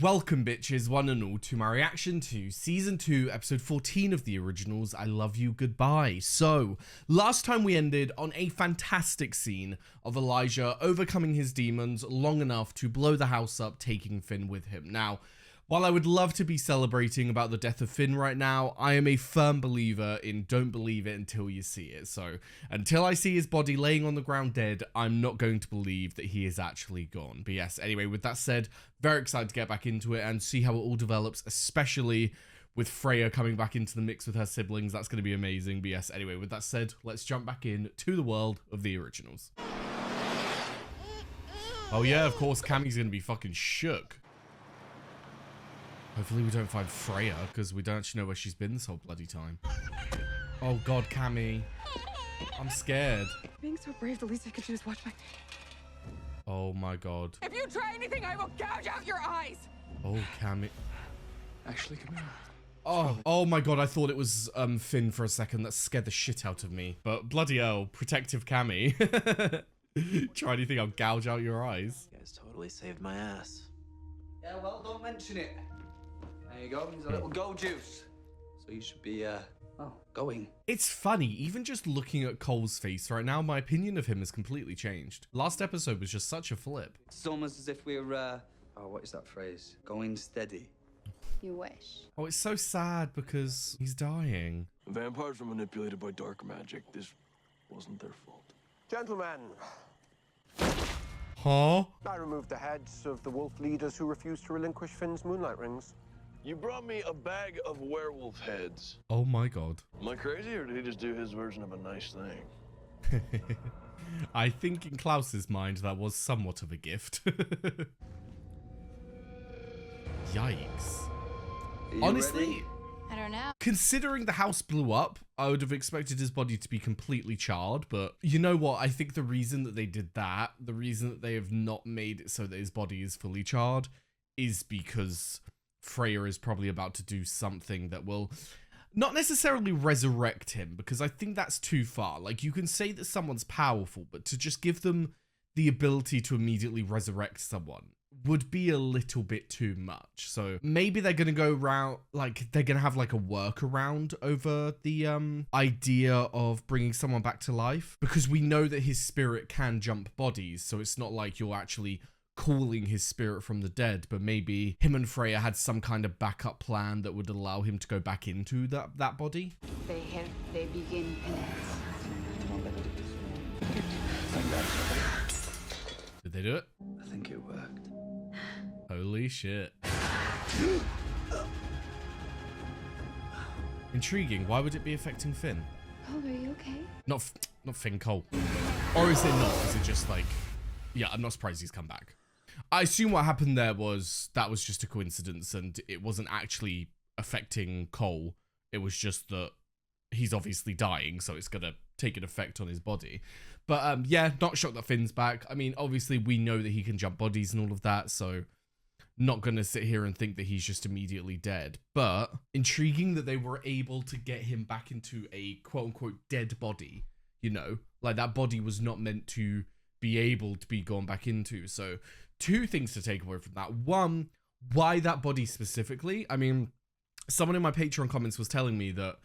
Welcome bitches, one and all, to my reaction to Season 2, Episode 14 of the originals, I Love You, Goodbye. So, last time we ended on a fantastic scene of Elijah overcoming his demons long enough to blow the house up, taking Finn with him. Now, while I would love to be celebrating about the death of Finn right now, I am a firm believer in don't believe it until you see it. So, until I see his body laying on the ground dead, I'm not going to believe that he is actually gone. But yes, anyway, with that said, very excited to get back into it and see how it all develops, especially with Freya coming back into the mix with her siblings. That's going to be amazing. But yes, anyway, with that said, let's jump back in to the world of the originals. Oh yeah, of course, Cammy's going to be fucking shook. Hopefully we don't find Freya, because we don't actually know where she's been this whole bloody time. Oh god, Cammy. I'm scared. Being so brave, the least I could do is watch my... Oh my god. If you try anything, I will gouge out your eyes! Oh, Cammy. Actually, come here. Oh my god, I thought it was Finn for a second. That scared the shit out of me. But bloody hell, protective Cammy. Try anything, I'll gouge out your eyes. You guys totally saved my ass. Yeah, well, don't mention it. There you go, there's a little go juice. So you should be, going. It's funny, even just looking at Cole's face right now, my opinion of him has completely changed. Last episode was just such a flip. It's almost as if we're, what is that phrase? Going steady. You wish. Oh, it's so sad because he's dying. Vampires were manipulated by dark magic. This wasn't their fault. Gentlemen, Huh? I removed the heads of the wolf leaders who refused to relinquish Finn's moonlight rings. You brought me a bag of werewolf heads. Oh my god. Am I crazy, or did he just do his version of a nice thing? I think in Klaus's mind that was somewhat of a gift. Yikes. Honestly, ready? I don't know. considering the house blew up, I would have expected his body to be completely charred, but you know what? I think the reason that they did that, the reason that they have not made it so that his body is fully charred, is because Freya is probably about to do something that will not necessarily resurrect him, because I think that's too far. Like, you can say that someone's powerful, but to just give them the ability to immediately resurrect someone would be a little bit too much. So maybe they're gonna go around, like, they're gonna have like a workaround over the idea of bringing someone back to life, because we know that his spirit can jump bodies, so it's not like you're actually calling his spirit from the dead. But maybe him and Freya had some kind of backup plan that would allow him to go back into that body. They hint, they begin penance. Did they do it? I think it worked. Holy shit. Intriguing. Why would it be affecting Finn? Cole, are you okay? Not Finn, Cole. Or is it not? Is it just like... Yeah, I'm not surprised he's come back. I assume what happened there was that was just a coincidence and it wasn't actually affecting Cole. It was just that he's obviously dying, so it's gonna take an effect on his body. But yeah, not shocked that Finn's back. I mean, obviously we know that he can jump bodies and all of that, so not gonna sit here and think that he's just immediately dead. But intriguing that they were able to get him back into a quote-unquote dead body, you know? Like, that body was not meant to be able to be gone back into. So two things to take away from that. One, why that body specifically? I mean, someone in my Patreon comments was telling me that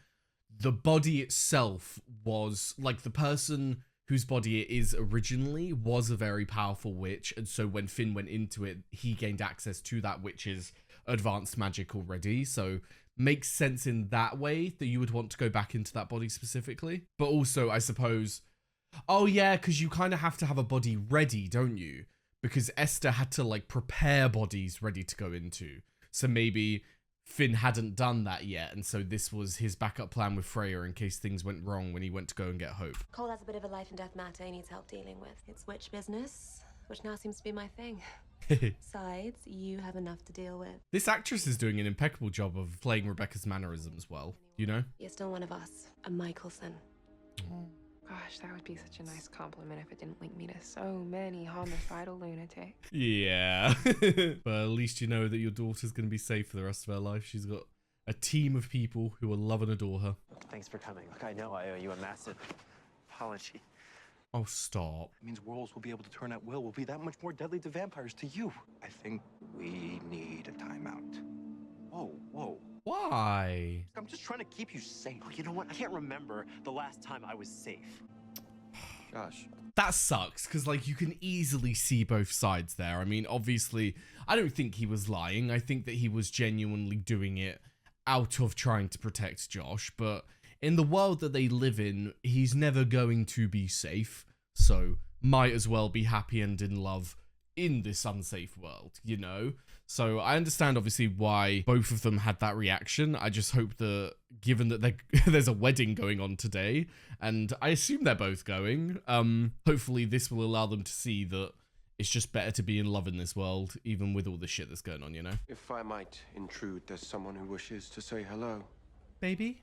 the body itself was, like, the person whose body it is originally was a very powerful witch, and so when Finn went into it, he gained access to that witch's advanced magic already. So makes sense in that way that you would want to go back into that body specifically. But also, I suppose, oh yeah, because you kind of have to have a body ready, don't you? Because Esther had to, like, prepare bodies ready to go into. So maybe Finn hadn't done that yet, and so this was his backup plan with Freya in case things went wrong when he went to go and get Hope. Cole has a bit of a life and death matter he needs help dealing with. It's witch business, which now seems to be my thing. Besides, you have enough to deal with. This actress is doing an impeccable job of playing Rebecca's mannerisms well, you know? You're still one of us, a Michelson. Gosh, that would be such a nice compliment if it didn't link me to so many homicidal lunatics. Yeah. But at least you know that your daughter's going to be safe for the rest of her life. She's got a team of people who will love and adore her. Thanks for coming. Look, I know I owe you a massive apology. Oh, stop. It means werewolves will be able to turn at will. Will be that much more deadly to vampires, to you. I think We need a timeout. Whoa, whoa. Why? I'm just trying to keep you safe. You know what? I can't remember the last time I was safe. Josh. That sucks, because, like, you can easily see both sides there. I mean, obviously, I don't think he was lying. I think that he was genuinely doing it out of trying to protect Josh, but in the world that they live in, he's never going to be safe, so might as well be happy and in love in this unsafe world, you know? So I understand, obviously, why both of them had that reaction. I just hope that, given that there's a wedding going on today, and I assume they're both going, hopefully this will allow them to see that it's just better to be in love in this world, even with all the shit that's going on, you know? If I might intrude, there's someone who wishes to say hello. Baby?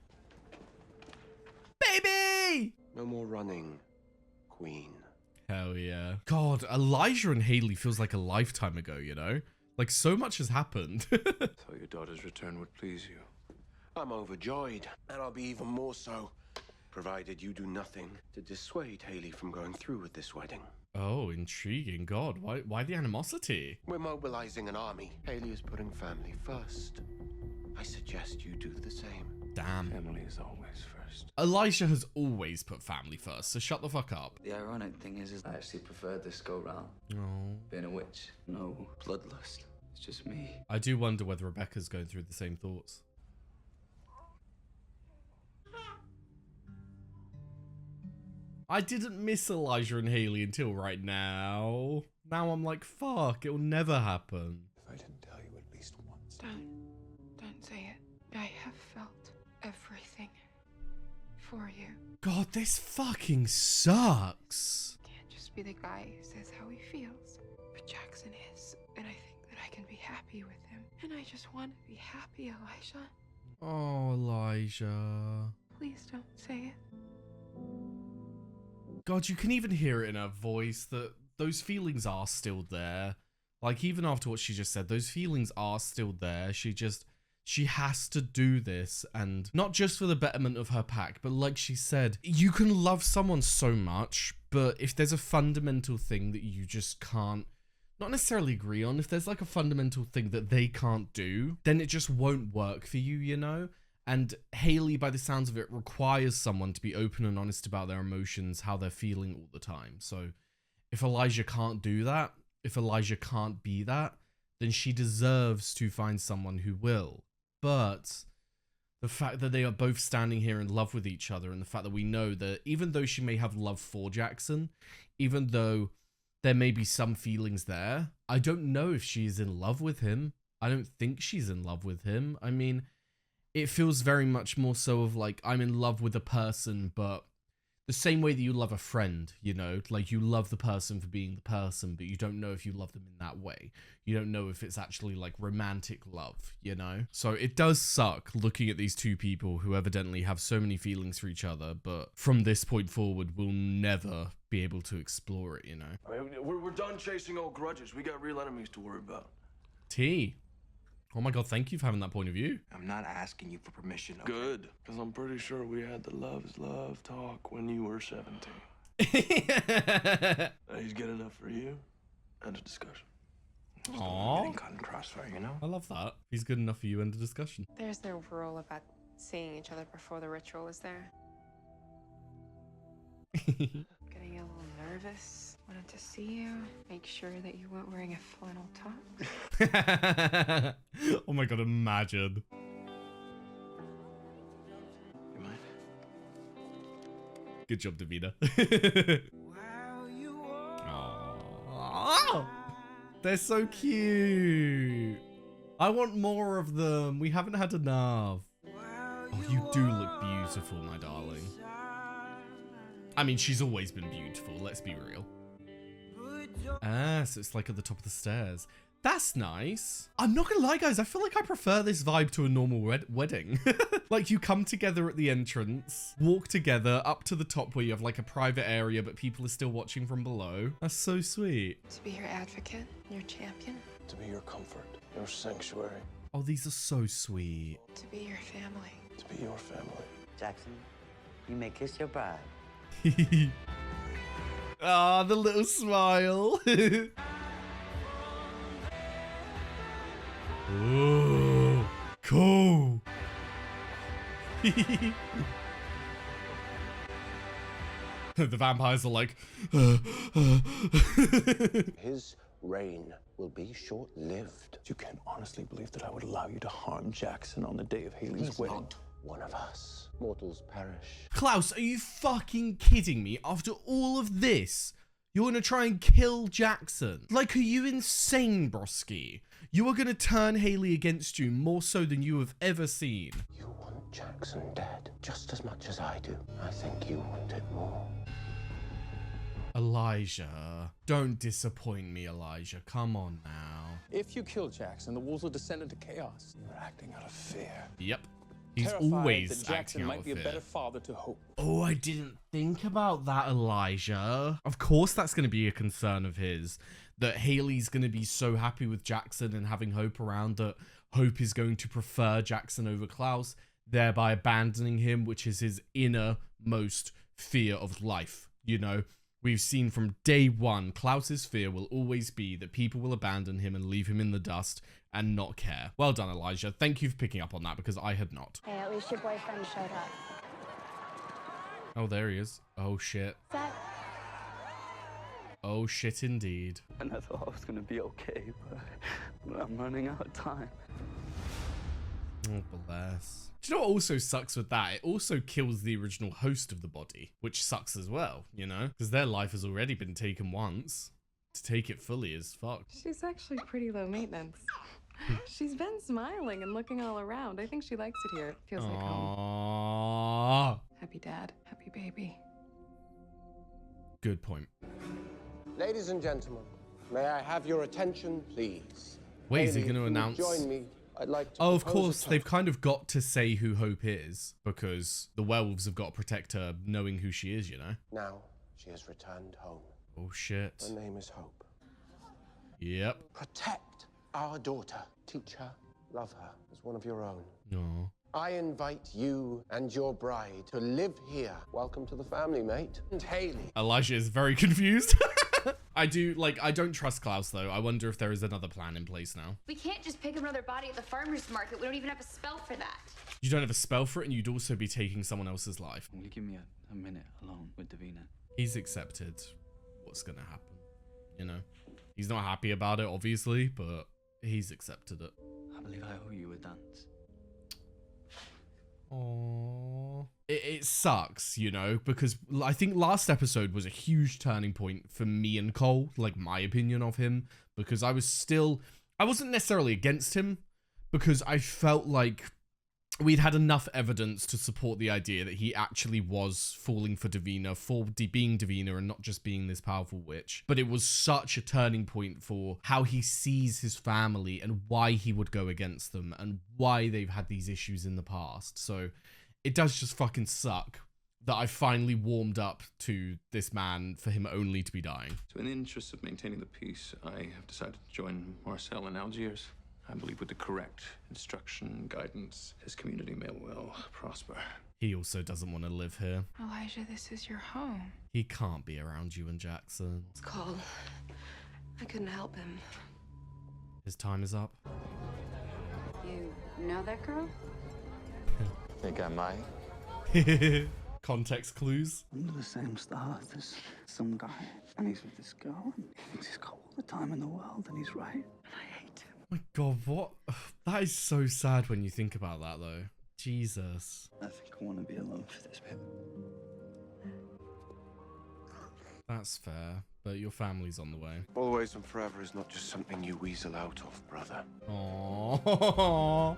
Baby! No more running, Queen. Hell yeah. God, Elijah and Haley feels like a lifetime ago, you know? Like, so much has happened. Thought your daughter's return would please you. I'm overjoyed, and I'll be even more so, provided you do nothing to dissuade Haley from going through with this wedding. Oh, intriguing. God, why the animosity? We're mobilizing an army. Haley is putting family first. I suggest you do the same. Damn. Family is always first. Elijah has always put family first, so shut the fuck up. The ironic thing is I actually preferred this go round. Oh. Being a witch, no bloodlust. It's just me. I do wonder whether Rebecca's going through the same thoughts. I didn't miss Elijah and Haley until right now. Now I'm like, fuck, it'll never happen. If I didn't tell you at least once. Don't say it. I have felt everything for you. God, this fucking sucks. Can't just be the guy who says how he feels. But Jackson is, and I think that I can be happy with him. And I just want to be happy, Elijah. Oh, Elijah. Please don't say it. God, you can even hear it in her voice that those feelings are still there. Like, even after what she just said, those feelings are still there. She has to do this, and not just for the betterment of her pack, but like she said, you can love someone so much, but if there's a fundamental thing that you just can't, not necessarily agree on, if there's like a fundamental thing that they can't do, then it just won't work for you, you know? And Haley, by the sounds of it, requires someone to be open and honest about their emotions, how they're feeling all the time. So if Elijah can't do that, if Elijah can't be that, then she deserves to find someone who will. But the fact that they are both standing here in love with each other, and the fact that we know that even though she may have love for Jackson, even though there may be some feelings there, I don't know if she's in love with him. I don't think she's in love with him. I mean, it feels very much more so of like, I'm in love with a person, but the same way that you love a friend, you know, like you love the person for being the person, but you don't know if you love them in that way. You don't know if it's actually like romantic love, you know? So it does suck looking at these two people who evidently have so many feelings for each other, but from this point forward, we'll never be able to explore it, you know? I mean, we're done chasing old grudges. We got real enemies to worry about. T. Oh my god, thank you for having that point of view. I'm not asking you for permission. Okay? Good, because I'm pretty sure we had the love's love talk when you were 17. He's good enough for you. End of discussion. Aww. Getting caught in crossfire, you know? I love that. He's good enough for you, end of discussion. There's no rule about seeing each other before the ritual, is there? Getting a little nervous. Wanted to see you. Make sure that you weren't wearing a flannel top. Oh my god, imagine. You mind? Good job, Davina. Aww. They're so cute. I want more of them. We haven't had enough. Oh, you do look beautiful, my darling. I mean, she's always been beautiful, let's be real. Ah, so it's like at the top of the stairs. That's nice. I'm not gonna lie, guys. I feel like I prefer this vibe to a normal wedding. Like, you come together at the entrance, walk together up to the top where you have like a private area, but people are still watching from below. That's so sweet. To be your advocate, your champion. To be your comfort, your sanctuary. Oh, these are so sweet. To be your family. To be your family. Jackson, you may kiss your bride. Ah, the little smile. Ooh, cool. The vampires are like, His reign will be short-lived. You can honestly believe that I would allow you to harm Jackson on the day of Haley's wedding? Not one of us. Mortals perish. Klaus, are you fucking kidding me? After all of this, you're gonna try and kill Jackson? Like, are you insane, broski? You are gonna turn Haley against you more so than you have ever seen. You want Jackson dead just as much as I do. I think you want it more. Elijah, don't disappoint me, Elijah. Come on now. If you kill Jackson, the wolves will descend into chaos. You're acting out of fear. Yep. He's Terrified always that Jackson acting out might of be a fear. better father to Hope. Oh, I didn't think about that, Elijah. Of course that's going to be a concern of his. That Haley's going to be so happy with Jackson and having Hope around that Hope is going to prefer Jackson over Klaus, thereby abandoning him, which is his innermost fear of life, you know? We've seen from day one, Klaus's fear will always be that people will abandon him and leave him in the dust and not care. Well done, Elijah. Thank you for picking up on that because I had not. Hey, at least your boyfriend showed up. Oh, there he is. Oh, shit. That Oh, shit indeed. And I thought I was gonna be okay, but I'm running out of time. Oh, bless. Do you know what also sucks with that? It also kills the original host of the body, which sucks as well, you know? Because their life has already been taken once. To take it fully is fucked. She's actually pretty low maintenance. She's been smiling and looking all around. I think she likes it here. It feels like home. Aww. Happy dad, happy baby. Good point. Ladies and gentlemen, may I have your attention, please? Wait, is he Haley, going to if you would announce? Join me. I'd like to Oh, of propose a course, toast. they've kind of got to say who Hope is because the werewolves have got to protect her knowing who she is, you know? Now, she has returned home. Oh, shit. Her name is Hope. Yep. Protect our daughter. Teach her, love her as one of your own. No. I invite you and your bride to live here. Welcome to the family, mate. And Haley. Elijah is very confused. I don't trust Klaus, though. I wonder if there is another plan in place now. we can't just pick another body at the farmer's market. We don't even have a spell for that. You don't have a spell for it, and you'd also be taking someone else's life. Will you give me a minute alone with Davina? He's accepted what's going to happen, you know? He's not happy about it, obviously, but he's accepted it. I believe I owe you a dance. Aww. It sucks, you know, because I think last episode was a huge turning point for me and Cole, like my opinion of him, because I wasn't necessarily against him, because I felt like we'd had enough evidence to support the idea that he actually was falling for Davina, for being Davina and not just being this powerful witch. But it was such a turning point for how he sees his family and why he would go against them and why they've had these issues in the past. So it does just fucking suck that I finally warmed up to this man for him only to be dying. So in the interest of maintaining the peace, I have decided to join Marcel in Algiers. I believe with the correct instruction and guidance, his community may well prosper. He also doesn't want to live here. Elijah, this is your home. He can't be around you and Jackson. It's Cole. I couldn't help him. His time is up. You know that girl? Think I might? Context clues. Under the same stars, there's some guy, and he's with this girl, and he thinks he's got all the time in the world, and he's right, and I hate him. Oh my god, what? That is so sad when you think about that, though. Jesus. I think I want to be alone for this bit. That's fair, but your family's on the way. Always and forever is not just something you weasel out of, brother. Aww.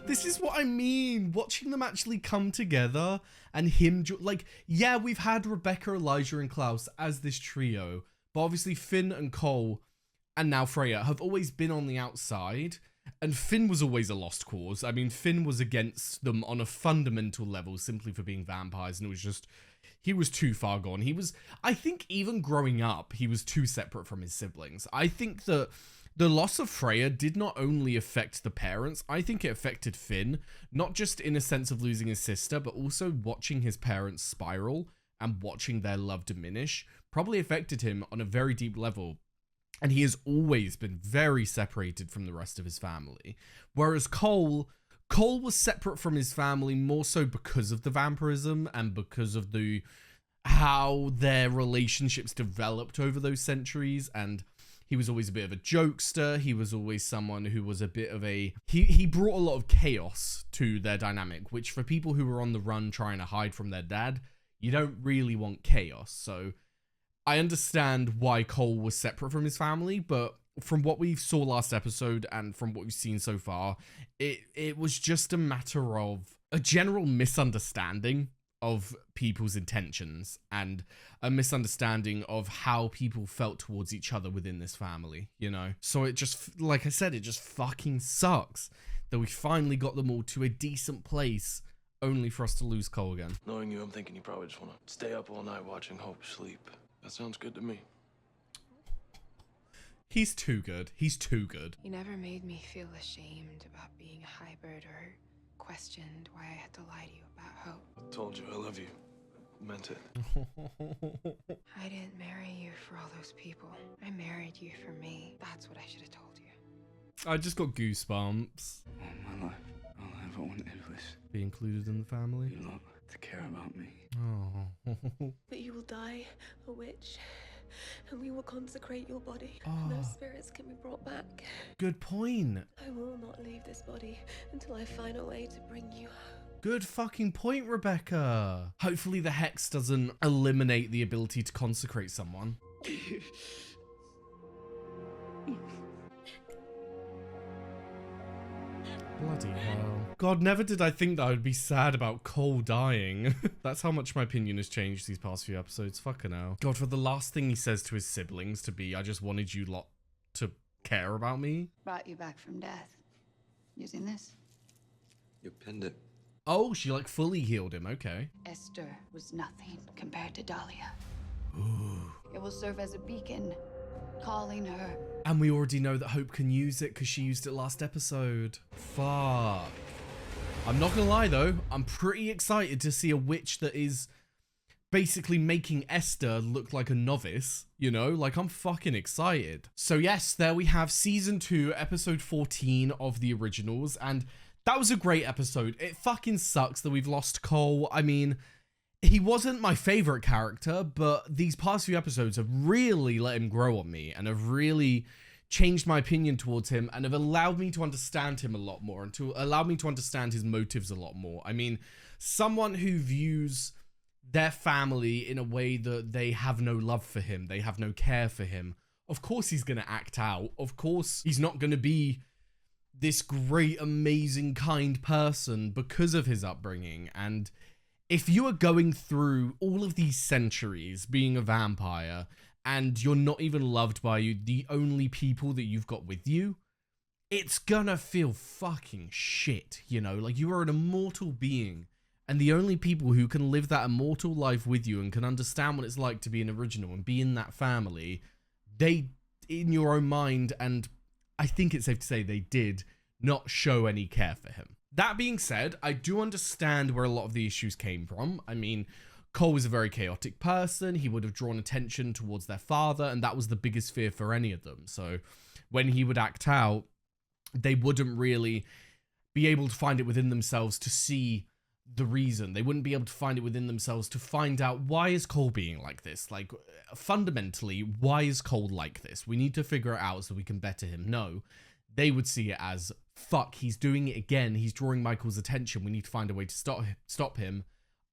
This is what I mean. Watching them actually come together and him, like, yeah, we've had Rebecca, Elijah, and Klaus as this trio, but obviously Finn and Cole and now Freya have always been on the outside, and Finn was always a lost cause. I mean, Finn was against them on a fundamental level simply for being vampires, and it was just, he was too far gone. He was, I think even growing up, he was too separate from his siblings. I think that the loss of Freya did not only affect the parents, I think it affected Finn, not just in a sense of losing his sister, but also watching his parents spiral and watching their love diminish probably affected him on a very deep level. And he has always been very separated from the rest of his family. Whereas Cole was separate from his family more so because of the vampirism and because of how their relationships developed over those centuries. And he was always a bit of a jokester. He was always someone who was a bit of a... He brought a lot of chaos to their dynamic, which for people who were on the run trying to hide from their dad, you don't really want chaos. So I understand why Cole was separate from his family, but from what we saw last episode and from what we've seen so far, it was just a matter of a general misunderstanding of people's intentions and a misunderstanding of how people felt towards each other within this family, you know? So it just, like I said, it just fucking sucks that we finally got them all to a decent place only for us to lose Cole again. Knowing you, I'm thinking you probably just want to stay up all night watching Hope sleep. That sounds good to me. He's too good. He's too good. You never made me feel ashamed about being a hybrid or questioned why I had to lie to you about Hope. I told you I love you. Meant it. I didn't marry you for all those people. I married you for me. That's what I should have told you. I just got goosebumps. All my life, all I ever wanted was be included in the family. you lot to care about me. Oh. But you will die a witch, and we will consecrate your body. Oh. No spirits can be brought back. Good point. I will not leave this body until I find a way to bring you home. Good fucking point, Rebecca. Hopefully the hex doesn't eliminate the ability to consecrate someone. Bloody hell. God, never did I think that I would be sad about Cole dying. That's how much my opinion has changed these past few episodes. Fucking hell. God, for the last thing he says to his siblings to be, I just wanted you lot to care about me. Brought you back from death. Using this? You pinned it. Oh, she like fully healed him. Okay. Esther was nothing compared to Dahlia. Ooh. It will serve as a beacon, calling her. And we already know that Hope can use it because she used it last episode. Fuck. I'm not gonna lie though, I'm pretty excited to see a witch that is basically making Esther look like a novice, you know? Like, I'm fucking excited. So yes, there we have season 2, episode 14 of the originals, and that was a great episode. It fucking sucks that we've lost Cole. I mean, he wasn't my favorite character, but these past few episodes have really let him grow on me and have really changed my opinion towards him and have allowed me to understand him a lot more and to allow me to understand his motives a lot more. I mean, someone who views their family in a way that they have no love for him, they have no care for him, of course he's going to act out. Of course he's not going to be this great, amazing, kind person because of his upbringing. And if you are going through all of these centuries being a vampire and you're not even loved by the only people that you've got with you, it's gonna feel fucking shit, you know? Like, you are an immortal being, and the only people who can live that immortal life with you and can understand what it's like to be an original and be in that family, they, in your own mind, and I think it's safe to say they did not show any care for him. That being said, I do understand where a lot of the issues came from. I mean, Cole was a very chaotic person. He would have drawn attention towards their father, and that was the biggest fear for any of them. So when he would act out, they wouldn't really be able to find it within themselves to see the reason. They wouldn't be able to find it within themselves to find out, why is Cole being like this? Like, fundamentally, why is Cole like this? We need to figure it out so we can better him. No, they would see it as, fuck, he's doing it again. He's drawing Michael's attention. We need to find a way to stop him,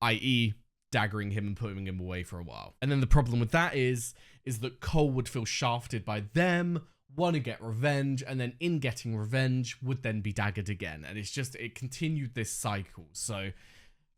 i.e. daggering him and putting him away for a while. And then the problem with that is that Cole would feel shafted by them, want to get revenge, and then in getting revenge would then be daggered again. And it's just, it continued this cycle. So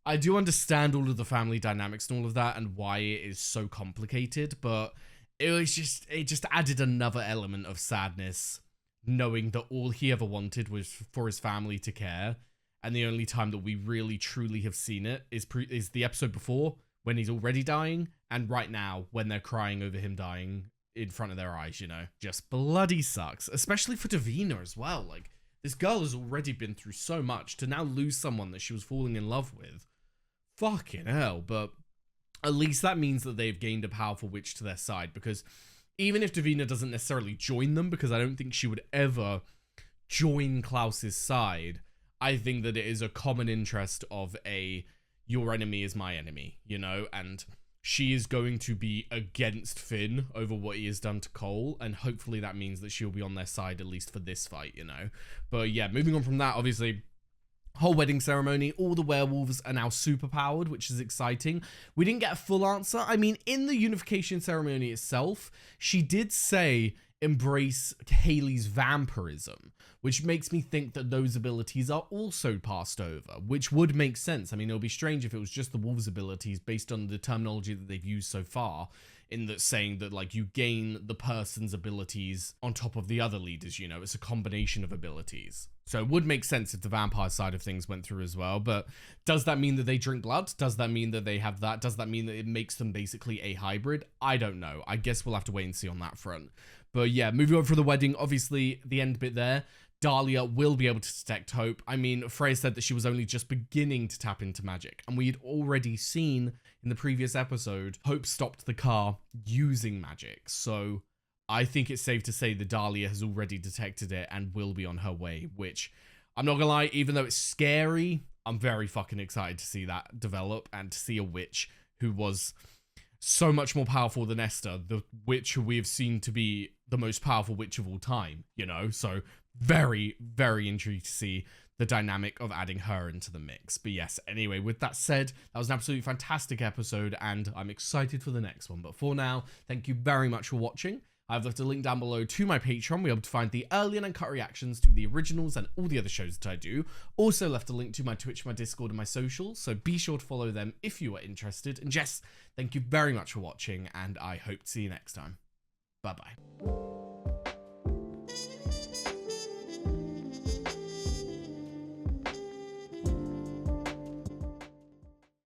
I do understand all of the family dynamics and all of that and why it is so complicated, but it just added another element of sadness, knowing that all he ever wanted was for his family to care. And the only time that we really truly have seen it is the episode before, when he's already dying, and right now when they're crying over him dying in front of their eyes, you know. Just bloody sucks, especially for Davina as well. Like, this girl has already been through so much, to now lose someone that she was falling in love with. Fucking hell. But at least that means that they've gained a powerful witch to their side, because even if Davina doesn't necessarily join them, because I don't think she would ever join Klaus's side, I think that it is a common interest of your enemy is my enemy, you know, and she is going to be against Finn over what he has done to Cole, and hopefully that means that she'll be on their side, at least for this fight, you know. But yeah, moving on from that, obviously, whole wedding ceremony, all the werewolves are now super powered, which is exciting. We didn't get a full answer. I mean, in the unification ceremony itself, she did say embrace Haley's vampirism, which makes me think that those abilities are also passed over, which would make sense. I mean, it would be strange if it was just the wolves' abilities based on the terminology that they've used so far, in that saying that, like, you gain the person's abilities on top of the other leaders, you know, it's a combination of abilities. So it would make sense if the vampire side of things went through as well, but does that mean that they drink blood? Does that mean that they have that? Does that mean that it makes them basically a hybrid? I don't know. I guess we'll have to wait and see on that front. But yeah, moving on for the wedding, obviously the end bit there, Dahlia will be able to detect Hope. I mean, Freya said that she was only just beginning to tap into magic, and we had already seen in the previous episode, Hope stopped the car using magic. So I think it's safe to say that Dahlia has already detected it and will be on her way, which I'm not gonna lie, even though it's scary, I'm very fucking excited to see that develop and to see a witch who was so much more powerful than Esther, the witch who we have seen to be the most powerful witch of all time, you know? So very, very intrigued to see the dynamic of adding her into the mix. But yes, anyway, with that said, that was an absolutely fantastic episode, and I'm excited for the next one. But for now, thank you very much for watching. I've left a link down below to my Patreon, where you'll be able to find the early and uncut reactions to the originals and all the other shows that I do. Also left a link to my Twitch, my Discord, and my socials, so be sure to follow them if you are interested. And Jess, thank you very much for watching, and I hope to see you next time. Bye-bye.